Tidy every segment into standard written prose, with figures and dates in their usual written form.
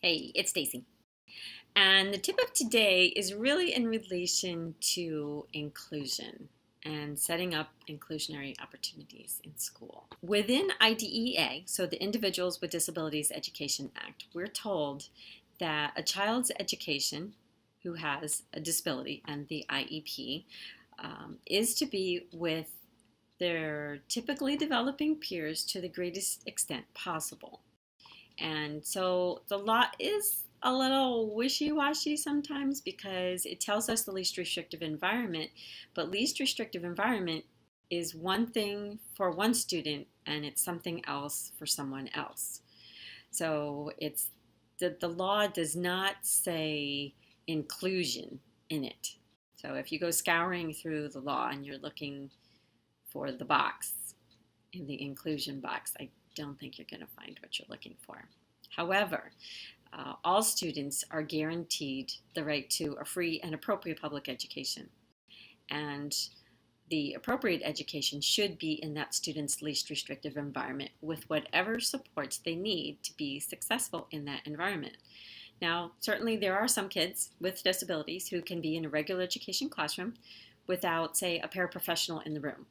Hey, it's Stacy. And the tip of today is really in relation to inclusion and setting up inclusionary opportunities in school. Within IDEA, so the Individuals with Disabilities Education Act, we're told that a child's education who has a disability and the IEP is to be with their typically developing peers to the greatest extent possible. And so the law is a little wishy-washy sometimes because it tells us the least restrictive environment, but least restrictive environment is one thing for one student and it's something else for someone else. So it's the law does not say inclusion in it. So if you go scouring through the law and you're looking for the box in the inclusion box, I don't think you're going to find what you're looking for. However, all students are guaranteed the right to a free and appropriate public education. And the appropriate education should be in that student's least restrictive environment with whatever supports they need to be successful in that environment. Now, certainly there are some kids with disabilities who can be in a regular education classroom without, say, a paraprofessional in the room.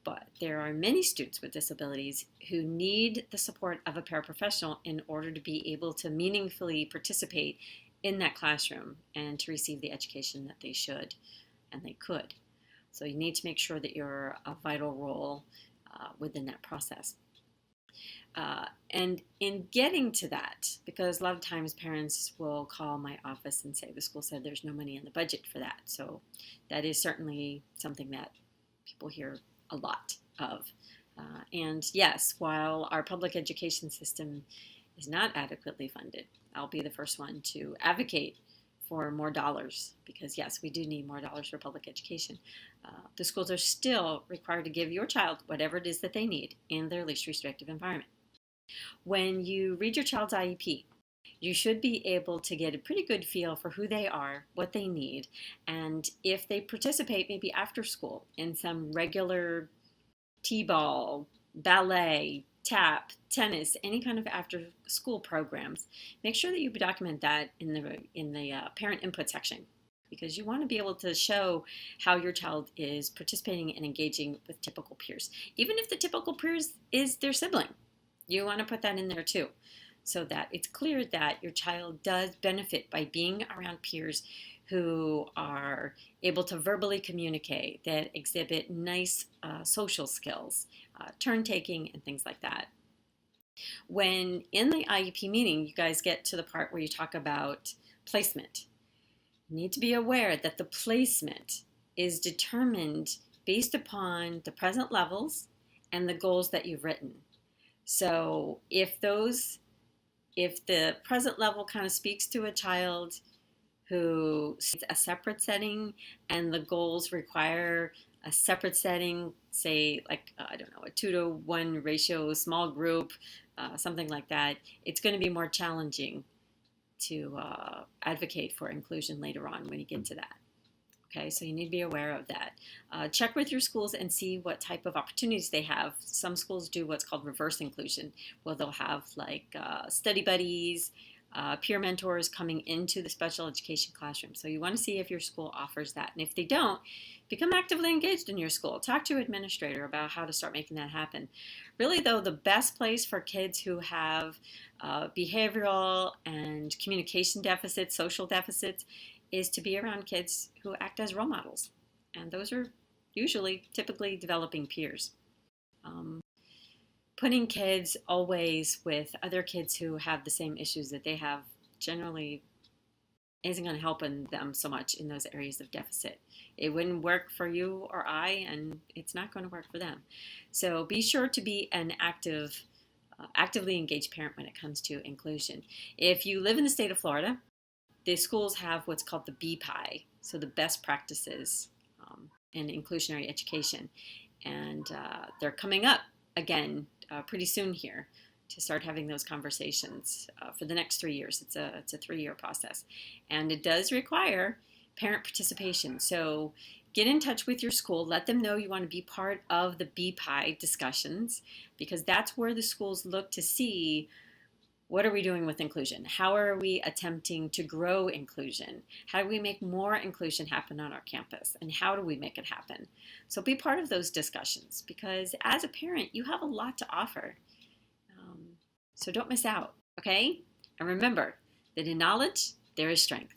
But there are many students with disabilities who need the support of a paraprofessional in order to be able to meaningfully participate in that classroom and to receive the education that they should and they could. So you need to make sure that you're a vital role within that process. And in getting to that, because a lot of times parents will call my office and say the school said there's no money in the budget for that. So that is certainly something that people hear a lot of. And yes, while our public education system is not adequately funded, I'll be the first one to advocate for more dollars because yes, we do need more dollars for public education. The schools are still required to give your child whatever it is that they need in their least restrictive environment. When you read your child's IEP, you should be able to get a pretty good feel for who they are, what they need, and if they participate maybe after school in some regular t-ball, ballet, tap, tennis, any kind of after school programs, make sure that you document that in the parent input section because you want to be able to show how your child is participating and engaging with typical peers. Even if the typical peers is their sibling, you want to put that in there too so that it's clear that your child does benefit by being around peers who are able to verbally communicate, that exhibit nice social skills, turn taking, and things like that. When in the IEP meeting, you guys get to the part where you talk about placement, you need to be aware that the placement is determined based upon the present levels and the goals that you've written. So if the present level kind of speaks to a child who sees a separate setting and the goals require a separate setting, say like, I don't know, a 2-to-1 ratio, small group, something like that, it's going to be more challenging to advocate for inclusion later on when you get to that. Okay, so you need to be aware of that. Check with your schools and see what type of opportunities they have. Some schools do what's called reverse inclusion, where they'll have like study buddies, peer mentors coming into the special education classroom. So you want to see if your school offers that. And if they don't, become actively engaged in your school. Talk to your administrator about how to start making that happen. Really, though, the best place for kids who have behavioral and communication deficits, social deficits, is to be around kids who act as role models. And those are usually typically developing peers. Putting kids always with other kids who have the same issues that they have generally isn't going to help them so much in those areas of deficit. It wouldn't work for you or I, and it's not going to work for them. So be sure to be an actively engaged parent when it comes to inclusion. If you live in the state of Florida, the schools have what's called the BPI, so the best practices in inclusionary education. And they're coming up again pretty soon here to start having those conversations for the next 3 years. It's a 3-year process. And it does require parent participation. So get in touch with your school. Let them know you want to be part of the BPI discussions because that's where the schools look to see What are we doing with inclusion? How are we attempting to grow inclusion? How do we make more inclusion happen on our campus? And how do we make it happen? So be part of those discussions, because as a parent, you have a lot to offer. So don't miss out, okay? And remember that in knowledge, there is strength.